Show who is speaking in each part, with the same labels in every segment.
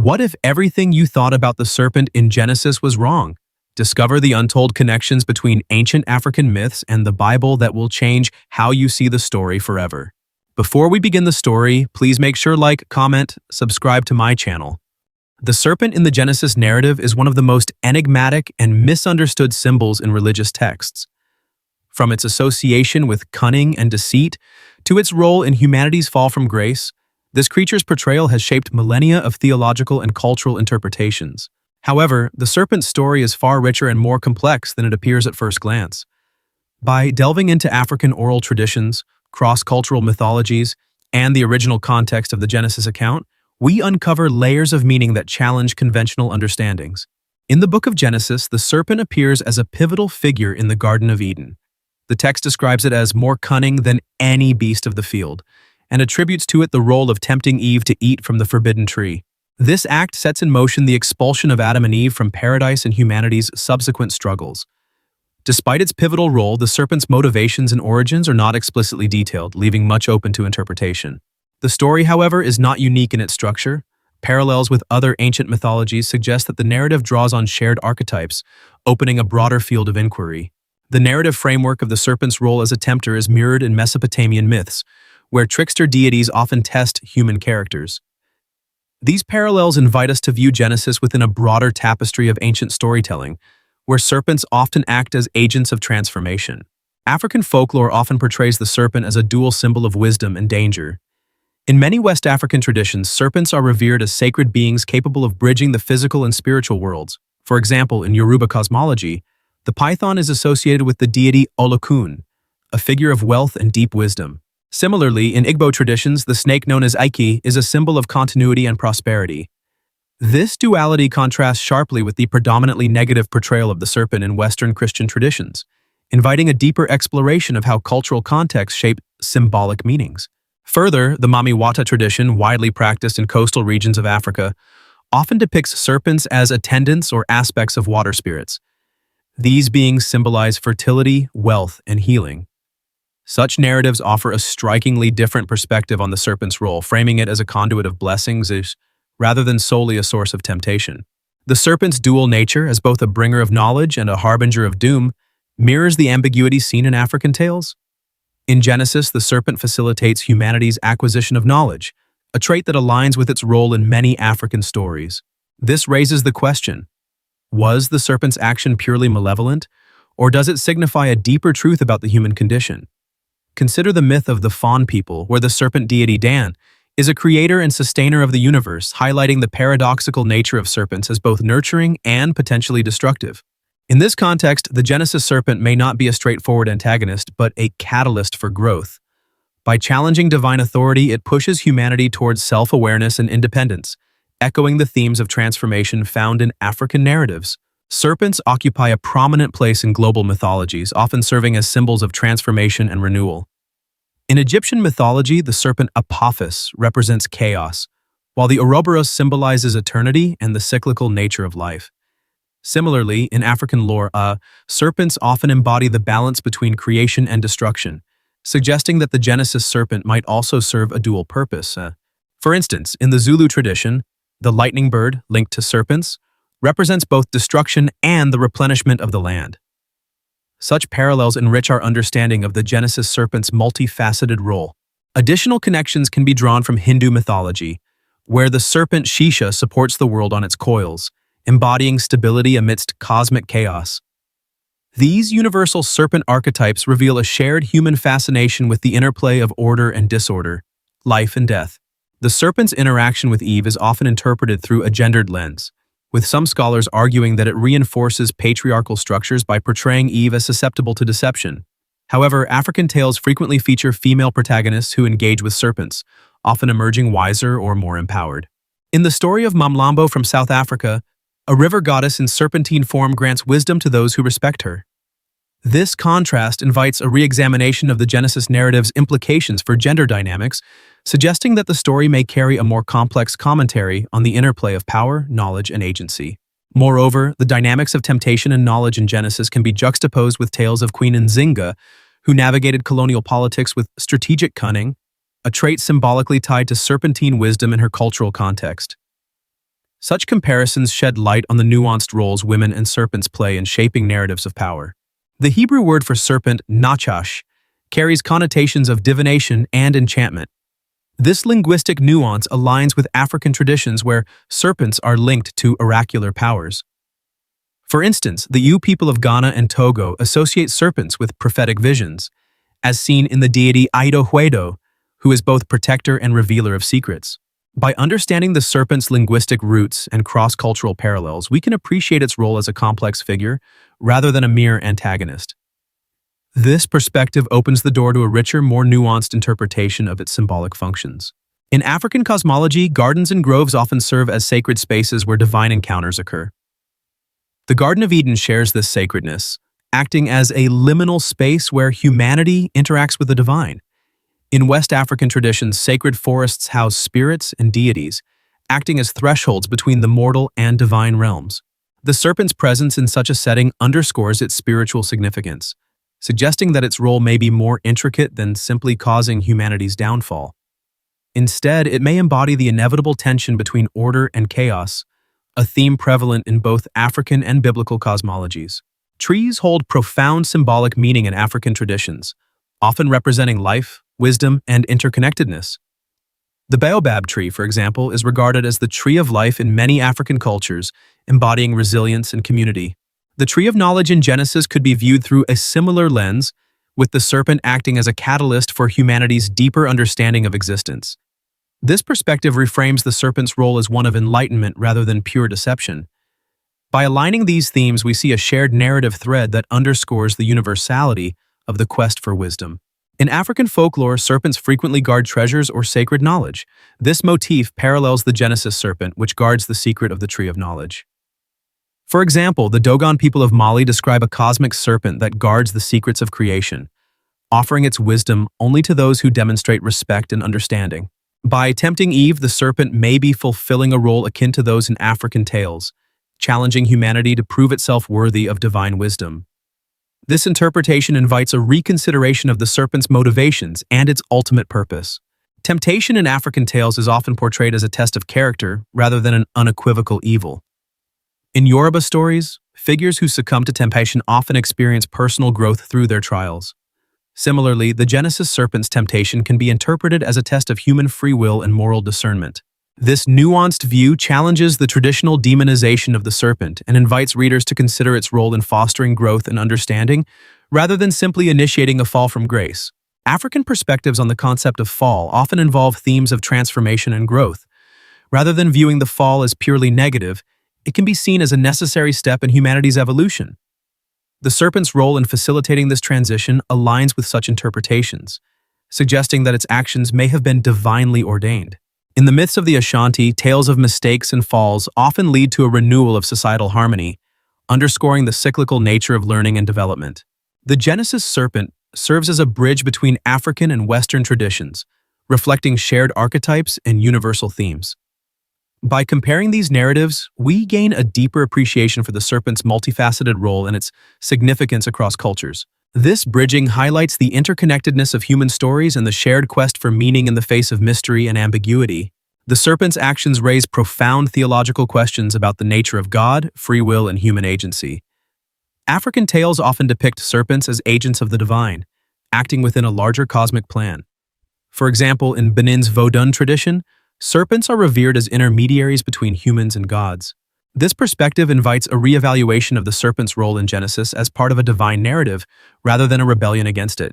Speaker 1: What if everything you thought about the serpent in Genesis was wrong? Discover the untold connections between ancient African myths and the Bible that will change how you see the story forever. Before we begin the story, please make sure like, comment, subscribe to my channel. The serpent in the Genesis narrative is one of the most enigmatic and misunderstood symbols in religious texts. From its association with cunning and deceit to its role in humanity's fall from grace, this creature's portrayal has shaped millennia of theological and cultural interpretations. However, the serpent's story is far richer and more complex than it appears at first glance. By delving into African oral traditions, cross-cultural mythologies, and the original context of the Genesis account, we uncover layers of meaning that challenge conventional understandings. In the book of Genesis, the serpent appears as a pivotal figure in the Garden of Eden. The text describes it as more cunning than any beast of the field, and attributes to it the role of tempting Eve to eat from the forbidden tree. This act sets in motion the expulsion of Adam and Eve from paradise and humanity's subsequent struggles. Despite its pivotal role, the serpent's motivations and origins are not explicitly detailed, leaving much open to interpretation. The story, however, is not unique in its structure. Parallels with other ancient mythologies suggest that the narrative draws on shared archetypes, opening a broader field of inquiry. The narrative framework of the serpent's role as a tempter is mirrored in Mesopotamian myths, where trickster deities often test human characters. These parallels invite us to view Genesis within a broader tapestry of ancient storytelling, where serpents often act as agents of transformation. African folklore often portrays the serpent as a dual symbol of wisdom and danger. In many West African traditions, serpents are revered as sacred beings capable of bridging the physical and spiritual worlds. For example, in Yoruba cosmology, the python is associated with the deity Olokun, a figure of wealth and deep wisdom. Similarly, in Igbo traditions, the snake known as Ike is a symbol of continuity and prosperity. This duality contrasts sharply with the predominantly negative portrayal of the serpent in Western Christian traditions, inviting a deeper exploration of how cultural contexts shape symbolic meanings. Further, the Mamiwata tradition, widely practiced in coastal regions of Africa, often depicts serpents as attendants or aspects of water spirits. These beings symbolize fertility, wealth, and healing. Such narratives offer a strikingly different perspective on the serpent's role, framing it as a conduit of blessings rather than solely a source of temptation. The serpent's dual nature, as both a bringer of knowledge and a harbinger of doom, mirrors the ambiguity seen in African tales. In Genesis, the serpent facilitates humanity's acquisition of knowledge, a trait that aligns with its role in many African stories. This raises the question: was the serpent's action purely malevolent, or does it signify a deeper truth about the human condition? Consider the myth of the Fawn people, where the serpent deity Dan is a creator and sustainer of the universe, highlighting the paradoxical nature of serpents as both nurturing and potentially destructive. In this context, the Genesis serpent may not be a straightforward antagonist, but a catalyst for growth. By challenging divine authority, it pushes humanity towards self-awareness and independence, echoing the themes of transformation found in African narratives. Serpents occupy a prominent place in global mythologies, often serving as symbols of transformation and renewal. In Egyptian mythology, the serpent Apophis represents chaos, while the Ouroboros symbolizes eternity and the cyclical nature of life. Similarly, in African lore, serpents often embody the balance between creation and destruction, suggesting that the Genesis serpent might also serve a dual purpose. For instance, in the Zulu tradition, the lightning bird, linked to serpents, represents both destruction and the replenishment of the land. Such parallels enrich our understanding of the Genesis serpent's multifaceted role. Additional connections can be drawn from Hindu mythology, where the serpent Shisha supports the world on its coils, embodying stability amidst cosmic chaos. These universal serpent archetypes reveal a shared human fascination with the interplay of order and disorder, life and death. The serpent's interaction with Eve is often interpreted through a gendered lens, with some scholars arguing that it reinforces patriarchal structures by portraying Eve as susceptible to deception. However, African tales frequently feature female protagonists who engage with serpents, often emerging wiser or more empowered. In the story of Mamlambo from South Africa, a river goddess in serpentine form grants wisdom to those who respect her. This contrast invites a re-examination of the Genesis narrative's implications for gender dynamics, suggesting that the story may carry a more complex commentary on the interplay of power, knowledge, and agency. Moreover, the dynamics of temptation and knowledge in Genesis can be juxtaposed with tales of Queen Nzinga, who navigated colonial politics with strategic cunning, a trait symbolically tied to serpentine wisdom in her cultural context. Such comparisons shed light on the nuanced roles women and serpents play in shaping narratives of power. The Hebrew word for serpent, nachash, carries connotations of divination and enchantment. This linguistic nuance aligns with African traditions where serpents are linked to oracular powers. For instance, the Yu people of Ghana and Togo associate serpents with prophetic visions, as seen in the deity Aido Huedo, who is both protector and revealer of secrets. By understanding the serpent's linguistic roots and cross-cultural parallels, we can appreciate its role as a complex figure rather than a mere antagonist. This perspective opens the door to a richer, more nuanced interpretation of its symbolic functions. In African cosmology, gardens and groves often serve as sacred spaces where divine encounters occur. The Garden of Eden shares this sacredness, acting as a liminal space where humanity interacts with the divine. In West African traditions, sacred forests house spirits and deities, acting as thresholds between the mortal and divine realms. The serpent's presence in such a setting underscores its spiritual significance, suggesting that its role may be more intricate than simply causing humanity's downfall. Instead, it may embody the inevitable tension between order and chaos, a theme prevalent in both African and biblical cosmologies. Trees hold profound symbolic meaning in African traditions, often representing life, wisdom, and interconnectedness. The baobab tree, for example, is regarded as the tree of life in many African cultures, embodying resilience and community. The tree of knowledge in Genesis could be viewed through a similar lens, with the serpent acting as a catalyst for humanity's deeper understanding of existence. This perspective reframes the serpent's role as one of enlightenment rather than pure deception. By aligning these themes, we see a shared narrative thread that underscores the universality of the quest for wisdom. In African folklore, serpents frequently guard treasures or sacred knowledge. This motif parallels the Genesis serpent, which guards the secret of the tree of knowledge. For example, the Dogon people of Mali describe a cosmic serpent that guards the secrets of creation, offering its wisdom only to those who demonstrate respect and understanding. By tempting Eve, the serpent may be fulfilling a role akin to those in African tales, challenging humanity to prove itself worthy of divine wisdom. This interpretation invites a reconsideration of the serpent's motivations and its ultimate purpose. Temptation in African tales is often portrayed as a test of character rather than an unequivocal evil. In Yoruba stories, figures who succumb to temptation often experience personal growth through their trials. Similarly, the Genesis serpent's temptation can be interpreted as a test of human free will and moral discernment. This nuanced view challenges the traditional demonization of the serpent and invites readers to consider its role in fostering growth and understanding, rather than simply initiating a fall from grace. African perspectives on the concept of fall often involve themes of transformation and growth. Rather than viewing the fall as purely negative, it can be seen as a necessary step in humanity's evolution. The serpent's role in facilitating this transition aligns with such interpretations, suggesting that its actions may have been divinely ordained. In the myths of the Ashanti, tales of mistakes and falls often lead to a renewal of societal harmony, underscoring the cyclical nature of learning and development. The Genesis serpent serves as a bridge between African and Western traditions, reflecting shared archetypes and universal themes. By comparing these narratives, we gain a deeper appreciation for the serpent's multifaceted role and its significance across cultures. This bridging highlights the interconnectedness of human stories and the shared quest for meaning in the face of mystery and ambiguity. The serpent's actions raise profound theological questions about the nature of God, free will, and human agency. African tales often depict serpents as agents of the divine, acting within a larger cosmic plan. For example, in Benin's Vodun tradition, serpents are revered as intermediaries between humans and gods. This perspective invites a reevaluation of the serpent's role in Genesis as part of a divine narrative, rather than a rebellion against it.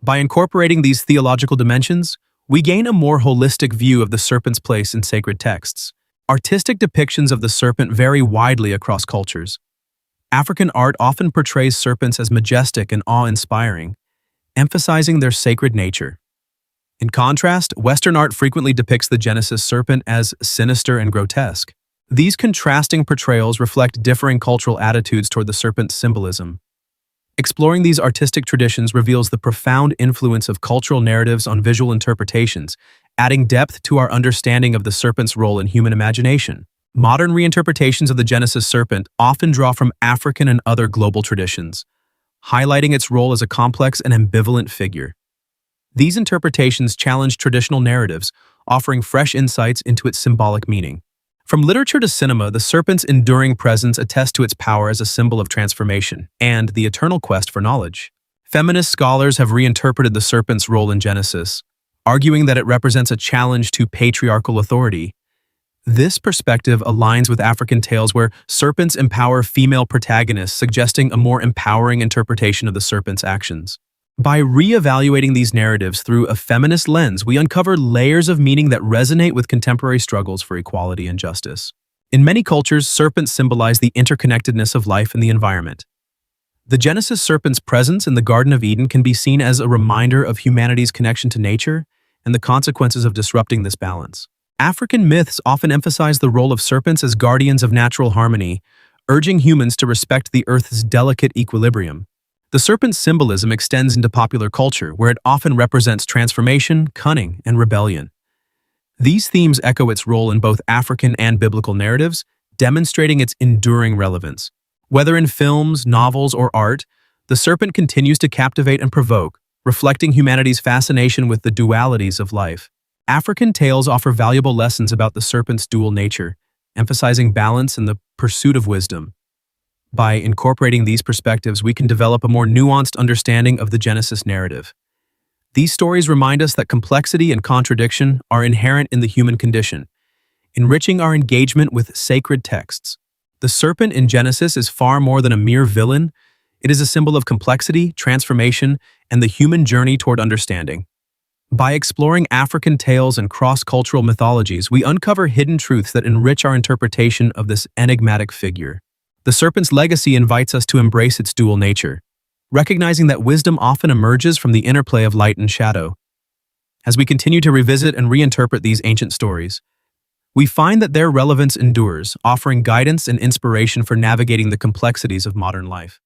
Speaker 1: By incorporating these theological dimensions, we gain a more holistic view of the serpent's place in sacred texts. Artistic depictions of the serpent vary widely across cultures. African art often portrays serpents as majestic and awe-inspiring, emphasizing their sacred nature. In contrast, Western art frequently depicts the Genesis serpent as sinister and grotesque. These contrasting portrayals reflect differing cultural attitudes toward the serpent's symbolism. Exploring these artistic traditions reveals the profound influence of cultural narratives on visual interpretations, adding depth to our understanding of the serpent's role in human imagination. Modern reinterpretations of the Genesis serpent often draw from African and other global traditions, highlighting its role as a complex and ambivalent figure. These interpretations challenge traditional narratives, offering fresh insights into its symbolic meaning. From literature to cinema, the serpent's enduring presence attests to its power as a symbol of transformation and the eternal quest for knowledge. Feminist scholars have reinterpreted the serpent's role in Genesis, arguing that it represents a challenge to patriarchal authority. This perspective aligns with African tales where serpents empower female protagonists, suggesting a more empowering interpretation of the serpent's actions. By re-evaluating these narratives through a feminist lens, we uncover layers of meaning that resonate with contemporary struggles for equality and justice. In many cultures, serpents symbolize the interconnectedness of life and the environment. The Genesis serpent's presence in the Garden of Eden can be seen as a reminder of humanity's connection to nature and the consequences of disrupting this balance. African myths often emphasize the role of serpents as guardians of natural harmony, urging humans to respect the Earth's delicate equilibrium. The serpent's symbolism extends into popular culture, where it often represents transformation, cunning, and rebellion. These themes echo its role in both African and biblical narratives, demonstrating its enduring relevance. Whether in films, novels, or art, the serpent continues to captivate and provoke, reflecting humanity's fascination with the dualities of life. African tales offer valuable lessons about the serpent's dual nature, emphasizing balance and the pursuit of wisdom. By incorporating these perspectives, we can develop a more nuanced understanding of the Genesis narrative. These stories remind us that complexity and contradiction are inherent in the human condition, enriching our engagement with sacred texts. The serpent in Genesis is far more than a mere villain. It is a symbol of complexity, transformation, and the human journey toward understanding. By exploring African tales and cross-cultural mythologies, we uncover hidden truths that enrich our interpretation of this enigmatic figure. The serpent's legacy invites us to embrace its dual nature, recognizing that wisdom often emerges from the interplay of light and shadow. As we continue to revisit and reinterpret these ancient stories, we find that their relevance endures, offering guidance and inspiration for navigating the complexities of modern life.